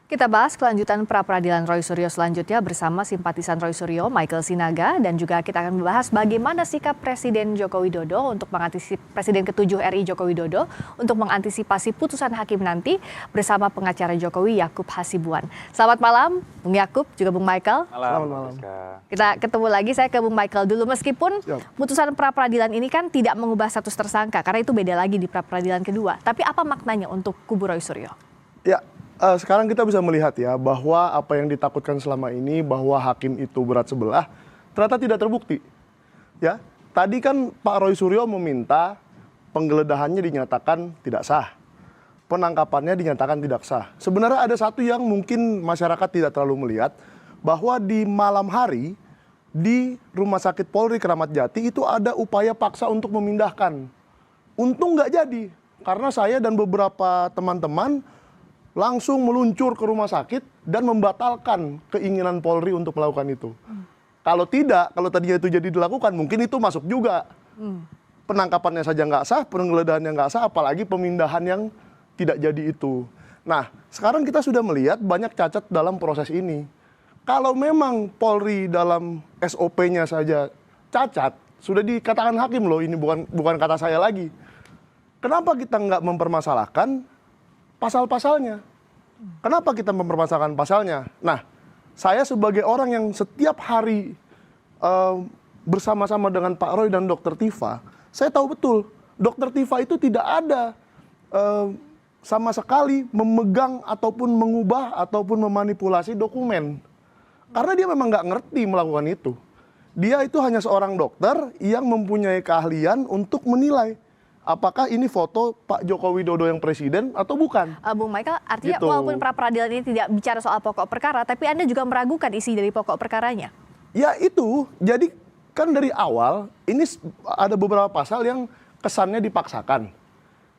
Kita bahas kelanjutan pra-peradilan Roy Suryo selanjutnya bersama simpatisan Roy Suryo, Michael Sinaga, dan juga kita akan membahas bagaimana sikap Presiden Joko Widodo untuk mengantisipasi Presiden ke-7 RI Joko Widodo untuk mengantisipasi putusan hakim nanti bersama pengacara Jokowi Yakub Hasibuan. Selamat malam, Bung Yakub, juga Bung Michael. Malam. Kita ketemu lagi, saya ke Bung Michael dulu. Meskipun putusan pra-peradilan ini kan tidak mengubah status tersangka, karena itu beda lagi di pra-peradilan kedua. Tapi apa maknanya untuk kubu Roy Suryo? Ya. Sekarang kita bisa melihat ya bahwa apa yang ditakutkan selama ini bahwa hakim itu berat sebelah ternyata tidak terbukti. Ya, tadi kan Pak Roy Suryo meminta penggeledahannya dinyatakan tidak sah, penangkapannya dinyatakan tidak sah. Sebenarnya ada satu yang mungkin masyarakat tidak terlalu melihat, bahwa di malam hari di Rumah Sakit Polri Kramat Jati itu ada upaya paksa untuk memindahkan. Untung nggak jadi, karena saya dan beberapa teman-teman langsung meluncur ke rumah sakit dan membatalkan keinginan Polri untuk melakukan itu. Kalau tidak, kalau tadinya itu jadi dilakukan, mungkin itu masuk juga. Penangkapannya saja nggak sah, penggeledahannya nggak sah, apalagi pemindahan yang tidak jadi itu. Nah, sekarang kita sudah melihat banyak cacat dalam proses ini. Kalau memang Polri dalam SOP-nya saja cacat, sudah dikatakan hakim loh, ini bukan kata saya lagi. Kenapa kita nggak mempermasalahkan pasal-pasalnya? Kenapa kita mempermasalahkan pasalnya? Nah, saya sebagai orang yang setiap hari bersama-sama dengan Pak Roy dan Dr. Tifa, saya tahu betul Dr. Tifa itu tidak ada sama sekali memegang ataupun mengubah ataupun memanipulasi dokumen. Karena dia memang nggak ngerti melakukan itu. Dia itu hanya seorang dokter yang mempunyai keahlian untuk menilai apakah ini foto Pak Joko Widodo yang presiden atau bukan? Bung Michael, artinya gitu. walaupun pra-peradilan ini tidak bicara soal pokok perkara, tapi Anda juga meragukan isi dari pokok perkaranya? Ya itu, jadi kan dari awal ini ada beberapa pasal yang kesannya dipaksakan.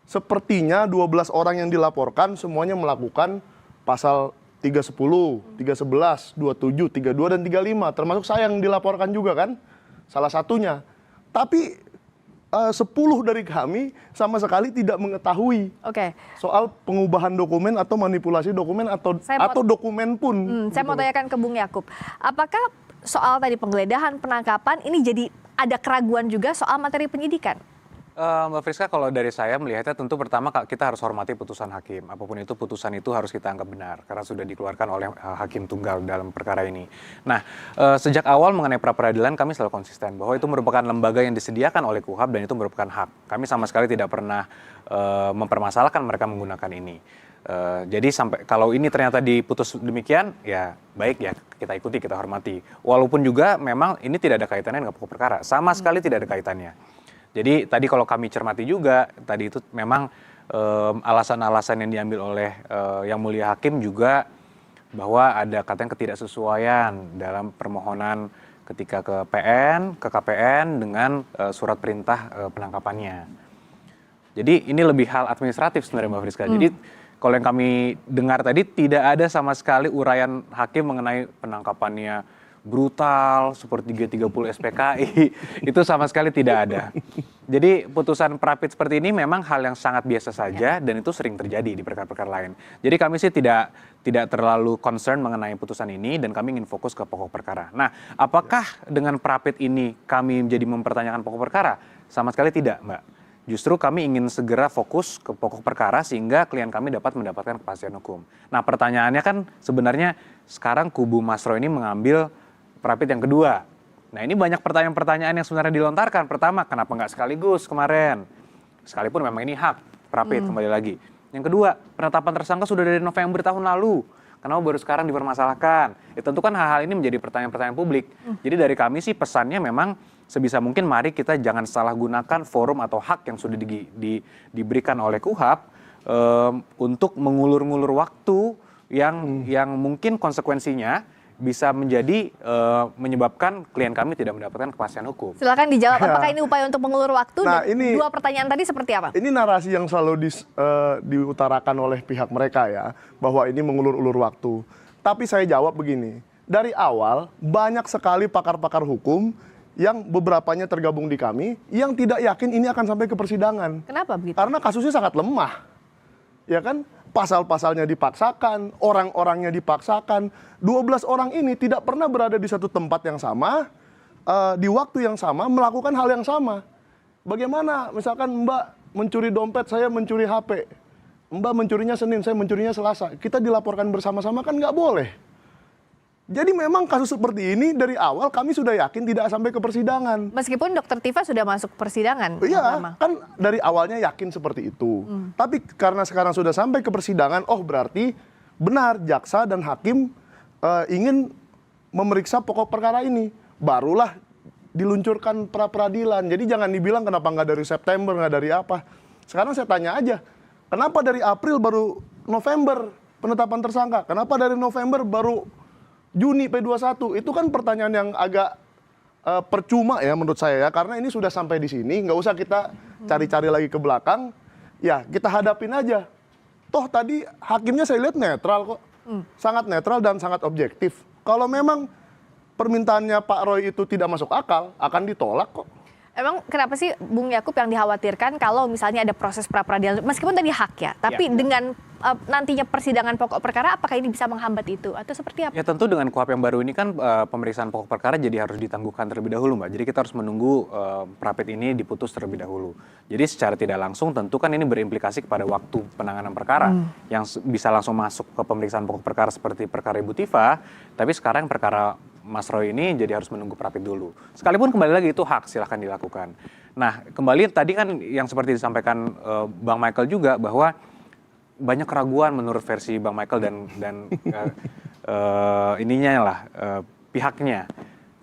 Sepertinya 12 orang yang dilaporkan semuanya melakukan pasal 310, 311, 27, 32, dan 35. Termasuk saya yang dilaporkan juga kan, salah satunya. Tapi 10 dari kami sama sekali tidak mengetahui soal pengubahan dokumen atau manipulasi dokumen atau dokumen pun. Saya mau tanyakan ke Bung Yakub, apakah soal tadi penggeledahan, penangkapan ini jadi ada keraguan juga soal materi penyidikan? Mbak Friska, kalau dari saya melihatnya tentu pertama kita harus hormati putusan hakim. Apapun itu putusan itu harus kita anggap benar karena sudah dikeluarkan oleh hakim tunggal dalam perkara ini. Nah, sejak awal mengenai pra-peradilan kami selalu konsisten bahwa itu merupakan lembaga yang disediakan oleh KUHAP dan itu merupakan hak. Kami sama sekali tidak pernah mempermasalahkan mereka menggunakan ini. Jadi sampai kalau ini ternyata diputus demikian, ya baik ya kita ikuti, kita hormati. Walaupun juga memang ini tidak ada kaitannya dengan pokok perkara, sama sekali tidak ada kaitannya. Jadi tadi kalau kami cermati juga, tadi itu memang alasan-alasan yang diambil oleh Yang Mulia Hakim juga bahwa ada katanya ketidaksesuaian dalam permohonan ketika ke KPN dengan surat perintah penangkapannya. Jadi ini lebih hal administratif sebenarnya Mbak Friska. Jadi kalau yang kami dengar tadi tidak ada sama sekali uraian hakim mengenai penangkapannya brutal seperti G30 SPKI, itu sama sekali tidak ada. Jadi putusan pra-pit seperti ini memang hal yang sangat biasa saja dan itu sering terjadi di perkara-perkara lain. Jadi kami sih tidak terlalu concern mengenai putusan ini dan kami ingin fokus ke pokok perkara. Nah, apakah dengan pra-pit ini kami menjadi mempertanyakan pokok perkara? Sama sekali tidak, Mbak. Justru kami ingin segera fokus ke pokok perkara sehingga klien kami dapat mendapatkan kepastian hukum. Nah, pertanyaannya kan sebenarnya sekarang kubu Mas Roy ini mengambil pra-pit yang kedua. Nah, ini banyak pertanyaan-pertanyaan yang sebenarnya dilontarkan. Pertama, kenapa nggak sekaligus kemarin? Sekalipun memang ini hak pra-pit kembali lagi. Yang kedua, penetapan tersangka sudah dari November tahun lalu. Kenapa baru sekarang dipermasalahkan? Ya, tentu kan hal-hal ini menjadi pertanyaan-pertanyaan publik. Jadi dari kami sih pesannya memang sebisa mungkin mari kita jangan salah gunakan forum atau hak yang sudah diberikan oleh KUHAP untuk mengulur-ngulur waktu yang mungkin konsekuensinya bisa menjadi menyebabkan klien kami tidak mendapatkan kepastian hukum. Silakan dijawab, apakah ini upaya untuk mengulur waktu? Nah, dan ini, dua pertanyaan tadi seperti apa? Ini narasi yang selalu diutarakan oleh pihak mereka ya, bahwa ini mengulur-ulur waktu. Tapi saya jawab begini, dari awal banyak sekali pakar-pakar hukum yang beberapanya tergabung di kami, yang tidak yakin ini akan sampai ke persidangan. Kenapa begitu? Karena kasusnya sangat lemah. Ya kan? pasal-pasalnya dipaksakan, orang-orangnya dipaksakan. 12 orang ini tidak pernah berada di satu tempat yang sama, di waktu yang sama, melakukan hal yang sama. Bagaimana misalkan Mbak mencuri dompet, saya mencuri HP. Mbak mencurinya Senin, saya mencurinya Selasa. Kita dilaporkan bersama-sama kan nggak boleh. Jadi memang kasus seperti ini dari awal kami sudah yakin tidak sampai ke persidangan. Meskipun Dokter Tifa sudah masuk persidangan. Iya, kan dari awalnya yakin seperti itu. Tapi karena sekarang sudah sampai ke persidangan, oh berarti benar jaksa dan hakim ingin memeriksa pokok perkara ini. Barulah diluncurkan pra-peradilan. Jadi jangan dibilang kenapa nggak dari September, nggak dari apa. Sekarang saya tanya aja, kenapa dari April baru November penetapan tersangka? Kenapa dari November baru Juni P21? Itu kan pertanyaan yang agak percuma ya menurut saya ya, karena ini sudah sampai di sini, nggak usah kita cari-cari lagi ke belakang, ya kita hadapin aja. Toh tadi hakimnya saya lihat netral kok, sangat netral dan sangat objektif. Kalau memang permintaannya Pak Roy itu tidak masuk akal, akan ditolak kok. Emang kenapa sih Bung Yakub yang dikhawatirkan kalau misalnya ada proses pra-peradilan, meskipun tadi hak ya, tapi dengan nantinya persidangan pokok perkara, apakah ini bisa menghambat itu atau seperti apa? Ya tentu dengan KUHP yang baru ini kan pemeriksaan pokok perkara jadi harus ditangguhkan terlebih dahulu, Mbak. Jadi kita harus menunggu pra-ped ini diputus terlebih dahulu. Jadi secara tidak langsung tentu kan ini berimplikasi kepada waktu penanganan perkara yang bisa langsung masuk ke pemeriksaan pokok perkara seperti perkara Ibu Tifa, tapi sekarang perkara Mas Roy ini jadi harus menunggu pra-ped dulu. Sekalipun kembali lagi itu hak, silahkan dilakukan. Nah, kembali tadi kan yang seperti disampaikan Bang Michael juga bahwa banyak keraguan menurut versi Bang Michael dan ininya lah pihaknya.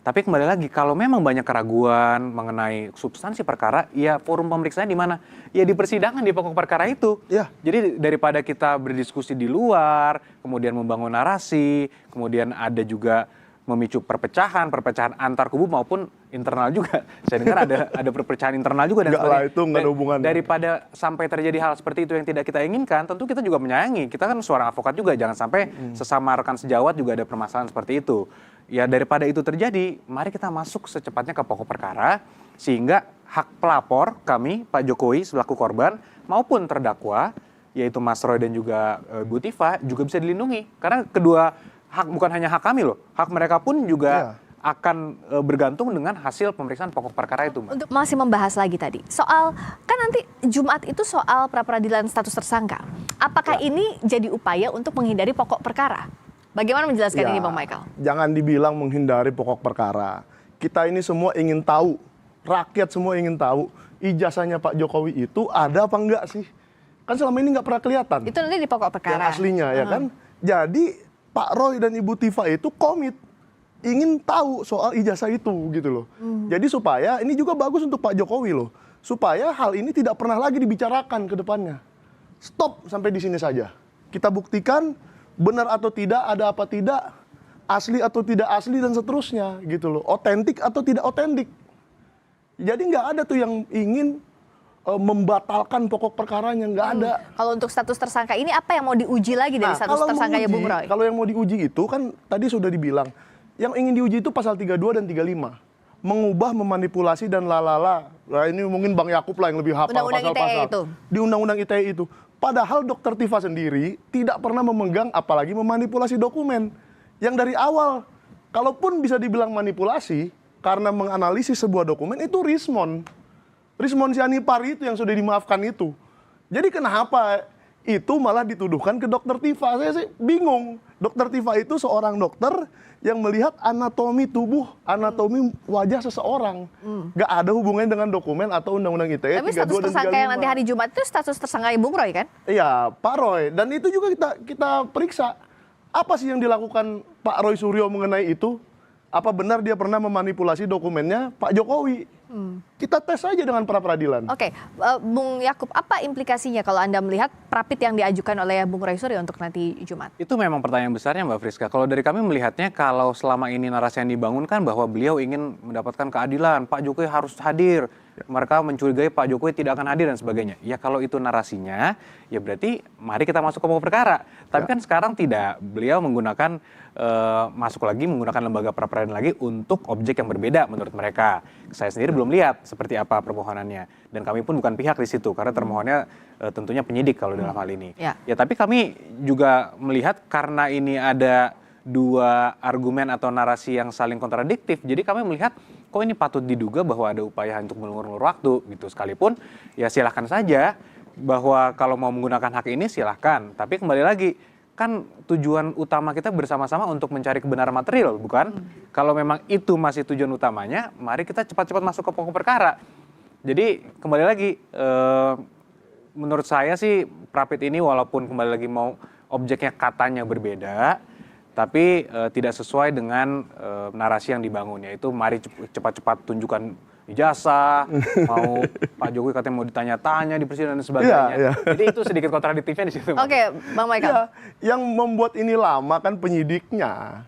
Tapi kembali lagi, kalau memang banyak keraguan mengenai substansi perkara, ya forum pemeriksaannya di mana? Ya di persidangan, di pokok perkara itu. Ya. Jadi daripada kita berdiskusi di luar, kemudian membangun narasi, kemudian ada juga memicu perpecahan antar kubu maupun internal juga. Saya dengar ada perpecahan internal juga. Dan Enggak lah, itu nggak ada hubungannya. Daripada sampai terjadi hal seperti itu yang tidak kita inginkan, tentu kita juga menyayangi. Kita kan seorang advokat juga, jangan sampai sesama rekan sejawat juga ada permasalahan seperti itu. Ya daripada itu terjadi, mari kita masuk secepatnya ke pokok perkara, sehingga hak pelapor kami, Pak Jokowi selaku korban, maupun terdakwa, yaitu Mas Roy dan juga Bu Tifa, juga bisa dilindungi. Karena kedua hak, bukan hanya hak kami loh, hak mereka pun juga akan bergantung dengan hasil pemeriksaan pokok perkara itu, Mbak. Untuk masih membahas lagi tadi, soal, kan nanti Jumat itu soal pra-peradilan status tersangka. Apakah ini jadi upaya untuk menghindari pokok perkara? Bagaimana menjelaskan ini Bang Michael? Jangan dibilang menghindari pokok perkara. Kita ini semua ingin tahu, rakyat semua ingin tahu, ijazahnya Pak Jokowi itu ada apa enggak sih? Kan selama ini nggak pernah kelihatan. Itu nanti di pokok perkara. Yang aslinya ya kan? Jadi Pak Roy dan Ibu Tifa itu komit ingin tahu soal ijazah itu gitu loh. Jadi supaya ini juga bagus untuk Pak Jokowi loh. Supaya hal ini tidak pernah lagi dibicarakan ke depannya. Stop sampai di sini saja. Kita buktikan benar atau tidak, ada apa tidak, asli atau tidak asli dan seterusnya gitu loh. Otentik atau tidak otentik. Jadi nggak ada tuh yang ingin membatalkan pokok perkaranya, nggak ada. Kalau untuk status tersangka ini apa yang mau diuji lagi dari status tersangkanya Bung Roy? Kalau yang mau diuji itu kan tadi sudah dibilang, yang ingin diuji itu pasal 32 dan 35. Mengubah, memanipulasi dan lalala. Nah, ini mungkin Bang Yakub lah yang lebih hafal pasal-pasal. itu. Di Undang-Undang ITE itu. Padahal Dokter Tifa sendiri tidak pernah memegang apalagi memanipulasi dokumen. Yang dari awal, kalaupun bisa dibilang manipulasi, karena menganalisis sebuah dokumen itu Rismon Sianipar itu yang sudah dimaafkan itu. Jadi kenapa itu malah dituduhkan ke Dokter Tifa? Saya sih bingung. Dokter Tifa itu seorang dokter yang melihat anatomi tubuh, anatomi wajah seseorang. Gak ada hubungannya dengan dokumen atau Undang-Undang ITE 32 dan 35. Tapi status tersangka yang nanti hari Jumat itu status tersangka Bung Roy kan? Iya, Pak Roy. Dan itu juga kita periksa. Apa sih yang dilakukan Pak Roy Suryo mengenai itu? Apa benar dia pernah memanipulasi dokumennya Pak Jokowi? Kita tes saja dengan pra-peradilan. Oke, Bung Yakub, apa implikasinya kalau Anda melihat pra-ped yang diajukan oleh Bung Roy Suryo untuk nanti Jumat? Itu memang pertanyaan besarnya Mbak Friska. Kalau dari kami melihatnya, kalau selama ini narasi yang dibangunkan bahwa beliau ingin mendapatkan keadilan, Pak Jokowi harus hadir, mereka mencurigai Pak Jokowi tidak akan hadir dan sebagainya. Ya kalau itu narasinya, ya berarti mari kita masuk ke pokok perkara. Tapi kan sekarang tidak, beliau menggunakan masuk lagi menggunakan lembaga pra peradilan lagi untuk objek yang berbeda menurut mereka. Saya sendiri belum lihat seperti apa permohonannya dan kami pun bukan pihak di situ karena termohonnya tentunya penyidik kalau dalam hal ini. Ya tapi kami juga melihat karena ini ada dua argumen atau narasi yang saling kontradiktif. Jadi kami melihat kok ini patut diduga bahwa ada upaya untuk mengulur waktu gitu. Sekalipun ya silahkan saja bahwa kalau mau menggunakan hak ini silahkan. Tapi kembali lagi kan tujuan utama kita bersama-sama untuk mencari kebenaran material, bukan? Kalau memang itu masih tujuan utamanya, mari kita cepat-cepat masuk ke pokok perkara. Jadi kembali lagi, menurut saya sih Prapit ini walaupun kembali lagi mau objeknya katanya berbeda, tapi tidak sesuai dengan narasi yang dibangun, yaitu mari cepat-cepat tunjukkan ijazah, mau Pak Jokowi katanya mau ditanya-tanya di presiden dan sebagainya. Iya. Jadi itu sedikit kontradiktifnya di situ. Oke, Bang Michael. Ya, yang membuat ini lama kan penyidiknya.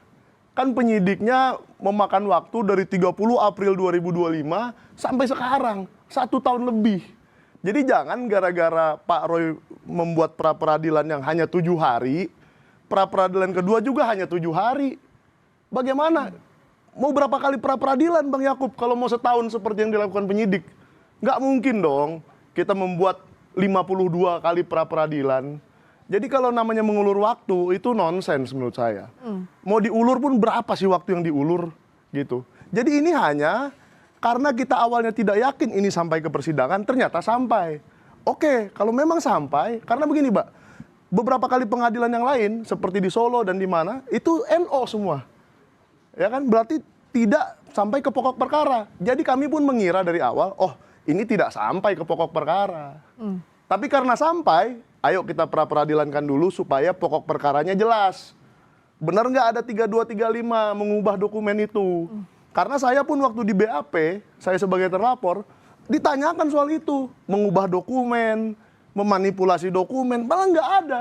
Kan penyidiknya memakan waktu dari 30 April 2025 sampai sekarang, 1 tahun lebih. Jadi jangan gara-gara Pak Roy membuat pra peradilan yang hanya 7 hari, pra peradilan kedua juga hanya 7 hari. Bagaimana? Mau berapa kali pra peradilan Bang Yakub kalau mau setahun seperti yang dilakukan penyidik? Nggak mungkin dong kita membuat 52 kali pra peradilan. Jadi kalau namanya mengulur waktu itu nonsens menurut saya. Mau diulur pun berapa sih waktu yang diulur gitu. Jadi ini hanya karena kita awalnya tidak yakin ini sampai ke persidangan, ternyata sampai. Oke, kalau memang sampai, karena begini Mbak, beberapa kali pengadilan yang lain seperti di Solo dan di mana itu NO semua. Ya kan, berarti tidak sampai ke pokok perkara. Jadi kami pun mengira dari awal, oh ini tidak sampai ke pokok perkara. Tapi karena sampai, ayo kita pra peradilankan dulu supaya pokok perkaranya jelas. Benar nggak ada 3235 mengubah dokumen itu? Karena saya pun waktu di BAP, saya sebagai terlapor, ditanyakan soal itu. Mengubah dokumen, memanipulasi dokumen, malah nggak ada.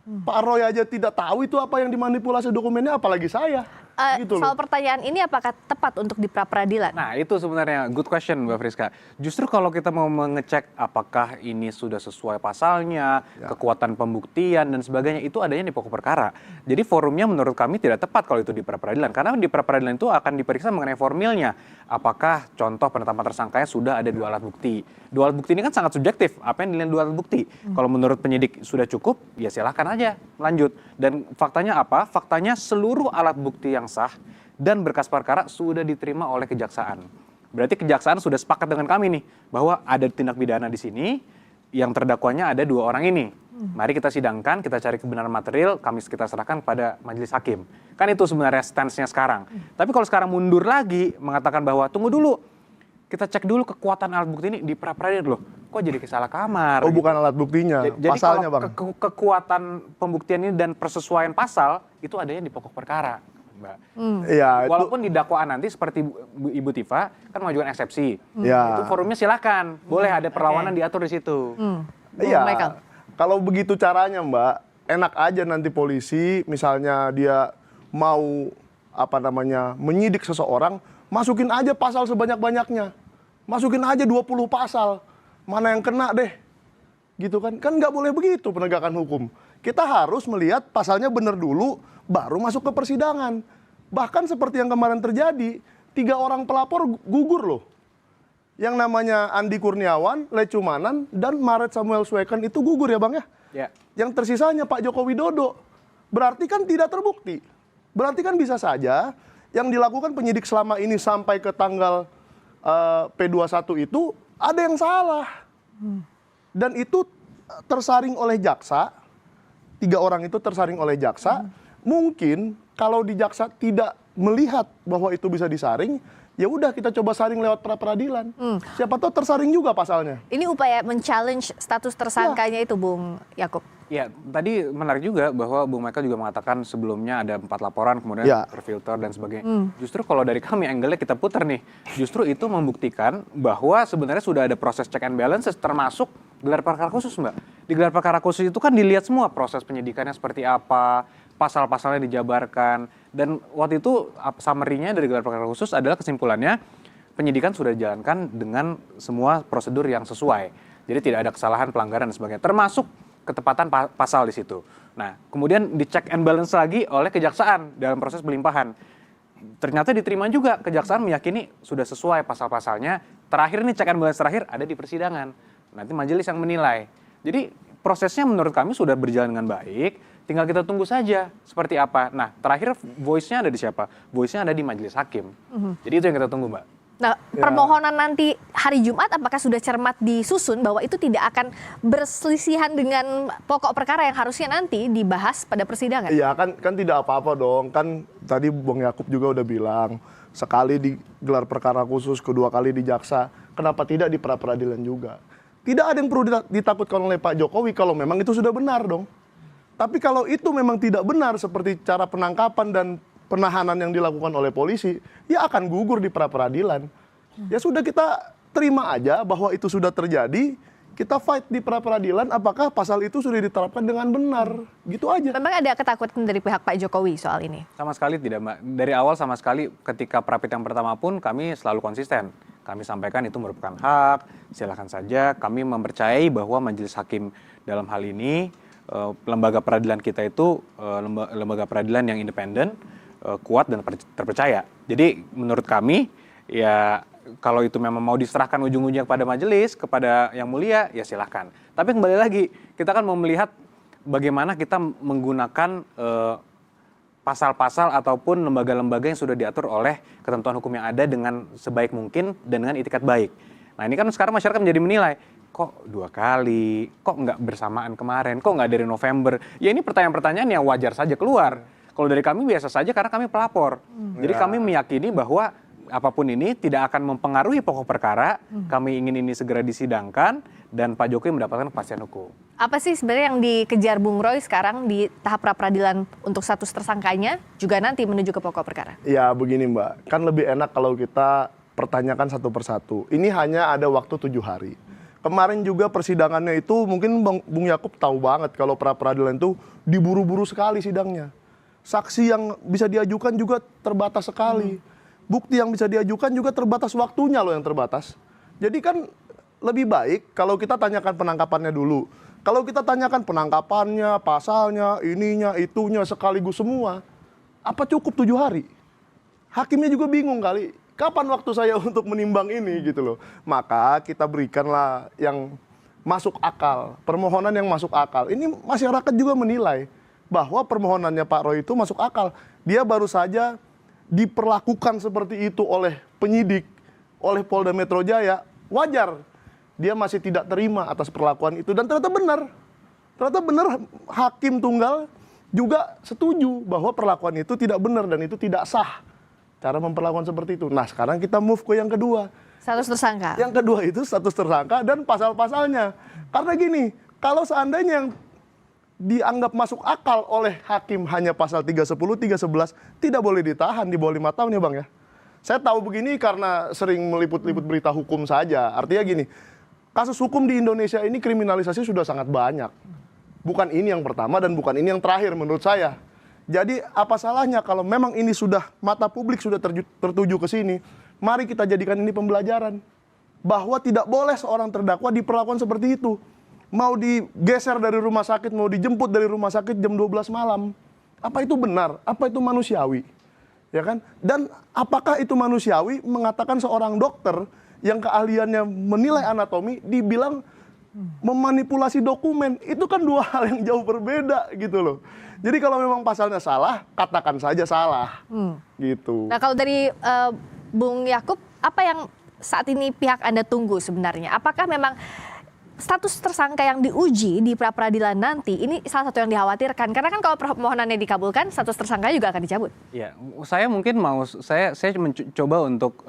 Pak Roy aja tidak tahu itu apa yang dimanipulasi dokumennya, apalagi saya. Gitu soal pertanyaan ini apakah tepat untuk di pra peradilan? Nah itu sebenarnya good question Mbak Friska. Justru kalau kita mau mengecek apakah ini sudah sesuai pasalnya, kekuatan pembuktian dan sebagainya, itu adanya di pokok perkara. Jadi forumnya menurut kami tidak tepat kalau itu di pra peradilan. Karena di pra peradilan itu akan diperiksa mengenai formilnya. Apakah contoh penetapan tersangkanya sudah ada 2 alat bukti. 2 alat bukti ini kan sangat subjektif. Apa yang dinilai 2 alat bukti? Kalau menurut penyidik sudah cukup, ya silahkan aja lanjut. Dan faktanya apa? Faktanya seluruh alat bukti yang sah dan berkas perkara sudah diterima oleh kejaksaan. Berarti kejaksaan sudah sepakat dengan kami nih bahwa ada tindak pidana di sini, yang terdakwanya ada 2 orang ini. Mari kita sidangkan, kita cari kebenaran material, kita serahkan pada majelis hakim. Kan itu sebenarnya stance-nya sekarang. Tapi kalau sekarang mundur lagi mengatakan bahwa tunggu dulu, kita cek dulu kekuatan alat bukti ini di pra peradilan loh. Kok jadi salah kamar? Oh bukan alat buktinya, Jadi pasalnya kalau Bang. kekuatan pembuktian ini dan persesuaian pasal itu adanya di pokok perkara, Mbak. Iya, Walaupun di dakwaan nanti seperti Ibu Tifa kan mengajukan eksepsi, Ya. itu forumnya silakan, boleh ada perlawanan diatur di situ. Iya, Michael. kalau begitu caranya Mbak, enak aja nanti polisi misalnya dia mau menyidik seseorang, masukin aja pasal sebanyak-banyaknya. Masukin aja 20 pasal. Mana yang kena deh. Gitu kan? Kan nggak boleh begitu penegakan hukum. Kita harus melihat pasalnya benar dulu, baru masuk ke persidangan. Bahkan seperti yang kemarin terjadi, 3 orang pelapor gugur loh. Yang namanya Andi Kurniawan, Lecumanan, dan Maret Samuel Sweken itu gugur ya Bang ya? Ya. Yang tersisanya Pak Joko Widodo. Berarti kan tidak terbukti. Berarti kan bisa saja yang dilakukan penyidik selama ini sampai ke tanggal P21 itu ada yang salah. Dan itu tersaring oleh jaksa, 3 orang itu tersaring oleh jaksa. Mungkin kalau di jaksa tidak melihat bahwa itu bisa disaring, ya udah kita coba saring lewat pra peradilan. Siapa tahu tersaring juga pasalnya. Ini upaya men-challenge status tersangkanya itu, Bung Yakub. Ya, tadi menarik juga bahwa Bung Michael juga mengatakan sebelumnya ada 4 laporan kemudian terfilter dan sebagainya. Justru kalau dari kami angle-nya kita putar nih, justru itu membuktikan bahwa sebenarnya sudah ada proses check and balances termasuk gelar perkara khusus, Mbak. Di gelar perkara khusus itu kan dilihat semua proses penyidikannya seperti apa, pasal-pasalnya dijabarkan, dan waktu itu summary-nya dari gelar perkara khusus adalah kesimpulannya penyidikan sudah dijalankan dengan semua prosedur yang sesuai. Jadi tidak ada kesalahan, pelanggaran dan sebagainya. Termasuk ketepatan pasal di situ. Nah, kemudian dicek and balance lagi oleh kejaksaan dalam proses pelimpahan. Ternyata diterima juga, kejaksaan meyakini sudah sesuai pasal-pasalnya. Terakhir nih, check and balance terakhir ada di persidangan. Nanti majelis yang menilai. Jadi prosesnya menurut kami sudah berjalan dengan baik, tinggal kita tunggu saja seperti apa. Nah, terakhir voice-nya ada di siapa? Voice-nya ada di majelis hakim. Jadi itu yang kita tunggu, Mbak. Nah, permohonan nanti hari Jumat apakah sudah cermat disusun bahwa itu tidak akan berselisihan dengan pokok perkara yang harusnya nanti dibahas pada persidangan? Iya, kan tidak apa-apa dong. Kan tadi Bung Yakub juga udah bilang, sekali digelar perkara khusus, kedua kali di jaksa, kenapa tidak di pra-peradilan juga? Tidak ada yang perlu ditakutkan oleh Pak Jokowi kalau memang itu sudah benar dong. Tapi kalau itu memang tidak benar seperti cara penangkapan dan penahanan yang dilakukan oleh polisi, ya akan gugur di pra-peradilan. Ya sudah, kita terima aja bahwa itu sudah terjadi, kita fight di pra-peradilan apakah pasal itu sudah diterapkan dengan benar. Gitu aja. Memang ada ketakutan dari pihak Pak Jokowi soal ini? Sama sekali tidak, Mbak. Dari awal sama sekali ketika Prapit yang pertama pun kami selalu konsisten. Kami sampaikan itu merupakan hak, silakan saja. Kami mempercayai bahwa majelis hakim dalam hal ini, lembaga peradilan kita itu lembaga peradilan yang independen, kuat dan terpercaya. Jadi menurut kami, ya kalau itu memang mau diserahkan ujung-ujungnya kepada majelis, kepada yang mulia, ya silahkan. Tapi kembali lagi, kita kan mau melihat bagaimana kita menggunakan pasal-pasal ataupun lembaga-lembaga yang sudah diatur oleh ketentuan hukum yang ada dengan sebaik mungkin dan dengan itikat baik. Nah ini kan sekarang masyarakat menjadi menilai, kok 2 kali, kok nggak bersamaan kemarin, kok nggak dari November. Ya ini pertanyaan-pertanyaan yang wajar saja keluar. Kalau dari kami biasa saja karena kami pelapor. Jadi kami meyakini bahwa apapun ini tidak akan mempengaruhi pokok perkara. Kami ingin ini segera disidangkan dan Pak Jokowi mendapatkan kepastian hukum. Apa sih sebenarnya yang dikejar Bung Roy sekarang di tahap pra-peradilan untuk status tersangkanya juga nanti menuju ke pokok perkara? Ya begini Mbak, kan lebih enak kalau kita pertanyakan satu persatu. Ini hanya ada waktu 7 hari. Kemarin juga persidangannya itu mungkin Bung Yakub tahu banget kalau pra-peradilan itu diburu-buru sekali sidangnya. Saksi yang bisa diajukan juga terbatas sekali. Bukti yang bisa diajukan juga terbatas, waktunya loh yang terbatas. Jadi kan lebih baik kalau kita tanyakan penangkapannya dulu. Kalau kita tanyakan penangkapannya, pasalnya, ininya, itunya sekaligus semua, apa cukup 7 hari? Hakimnya juga bingung kali. Kapan waktu saya untuk menimbang ini gitu loh. Maka kita berikanlah yang masuk akal, permohonan yang masuk akal. Ini masyarakat juga menilai bahwa permohonannya Pak Roy itu masuk akal. Dia baru saja diperlakukan seperti itu oleh penyidik, oleh Polda Metro Jaya. Wajar dia masih tidak terima atas perlakuan itu dan ternyata benar. Ternyata benar, hakim tunggal juga setuju bahwa perlakuan itu tidak benar dan itu tidak sah. Cara memperlakukan seperti itu. Nah, sekarang kita move ke yang kedua. Status tersangka. Yang kedua itu status tersangka dan pasal-pasalnya. Karena gini, kalau seandainya yang dianggap masuk akal oleh hakim hanya pasal 310, 311, tidak boleh ditahan di bawah 5 tahun ya Bang ya. Saya tahu begini karena sering meliput-liput berita hukum saja. Artinya gini, kasus hukum di Indonesia ini kriminalisasi sudah sangat banyak. Bukan ini yang pertama dan bukan ini yang terakhir menurut saya. Jadi apa salahnya kalau memang ini sudah mata publik sudah tertuju ke sini, mari kita jadikan ini pembelajaran. Bahwa tidak boleh seorang terdakwa diperlakukan seperti itu. Mau digeser dari rumah sakit, mau dijemput dari rumah sakit jam 12 malam. Apa itu benar? Apa itu manusiawi? Ya kan? Dan apakah itu manusiawi mengatakan seorang dokter yang keahliannya menilai anatomi dibilang memanipulasi dokumen? Itu kan 2 hal yang jauh berbeda gitu loh. Jadi kalau memang pasalnya salah, katakan saja salah. Gitu. Nah kalau dari Bung Yakub, apa yang saat ini pihak Anda tunggu sebenarnya? Apakah memang status tersangka yang diuji di pra-peradilan nanti ini salah satu yang dikhawatirkan? Karena kan kalau permohonannya dikabulkan, status tersangka juga akan dicabut. Ya, saya mungkin saya mencoba untuk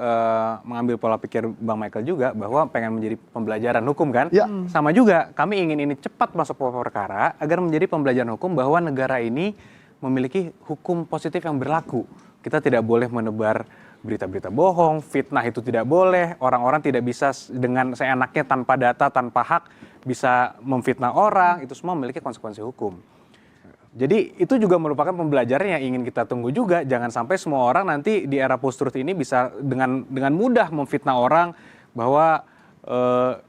mengambil pola pikir Bang Michael juga bahwa pengen menjadi pembelajaran hukum kan. Ya. Sama juga kami ingin ini cepat masuk pokok perkara agar menjadi pembelajaran hukum bahwa negara ini memiliki hukum positif yang berlaku. Kita tidak boleh menebar berita-berita bohong, fitnah itu tidak boleh, orang-orang tidak bisa dengan seenaknya tanpa data, tanpa hak bisa memfitnah orang, itu semua memiliki konsekuensi hukum. Jadi itu juga merupakan pembelajaran yang ingin kita tunggu juga. Jangan sampai semua orang nanti di era post-truth ini bisa dengan mudah memfitnah orang bahwa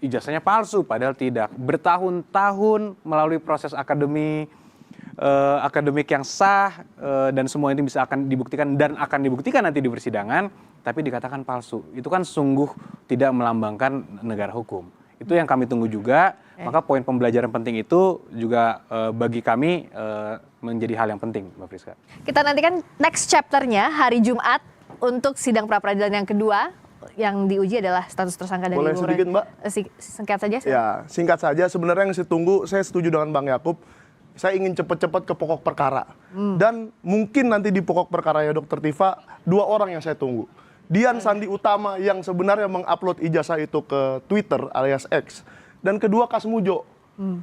ijazahnya palsu, padahal tidak. Bertahun-tahun melalui proses akademik yang sah dan semua ini bisa akan dibuktikan dan akan dibuktikan nanti di persidangan, tapi dikatakan palsu. Itu kan sungguh tidak melambangkan negara hukum. Itu yang kami tunggu juga. Maka poin pembelajaran penting itu juga bagi kami menjadi hal yang penting, Mbak Friska. Kita nantikan next chapter-nya hari Jumat untuk sidang pra-peradilan yang kedua. Yang diuji adalah status tersangka dari Boleh sedikit, Mbak? Singkat saja. Ya, singkat saja. Sebenarnya yang saya tunggu, saya setuju dengan Bang Yakub. Saya ingin cepat-cepat ke pokok perkara. Dan mungkin nanti di pokok perkara ya Dr. Tifa, 2 orang yang saya tunggu. Dian Sandi Utama yang sebenarnya mengupload ijazah itu ke Twitter alias X. Dan kedua Kasmujo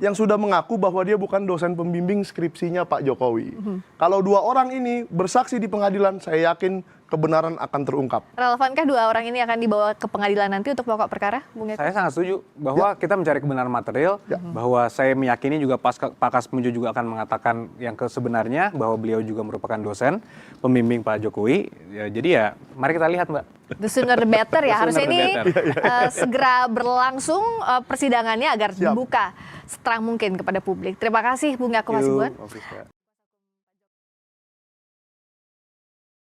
yang sudah mengaku bahwa dia bukan dosen pembimbing skripsinya Pak Jokowi. Kalau 2 orang ini bersaksi di pengadilan, saya yakin kebenaran akan terungkap. Relevankah 2 orang ini akan dibawa ke pengadilan nanti untuk pokok perkara, Bung Eko? Saya sangat setuju bahwa kita mencari kebenaran material, bahwa saya meyakini juga Pak Kasmujo juga akan mengatakan yang sebenarnya, bahwa beliau juga merupakan dosen pembimbing Pak Jokowi. Ya, jadi ya, mari kita lihat, Mbak. The sooner the better ya. The Harusnya sooner ini the segera berlangsung persidangannya agar dibuka seterang mungkin kepada publik. Terima kasih Bung Yakub Hasibuan. Mbak Friska.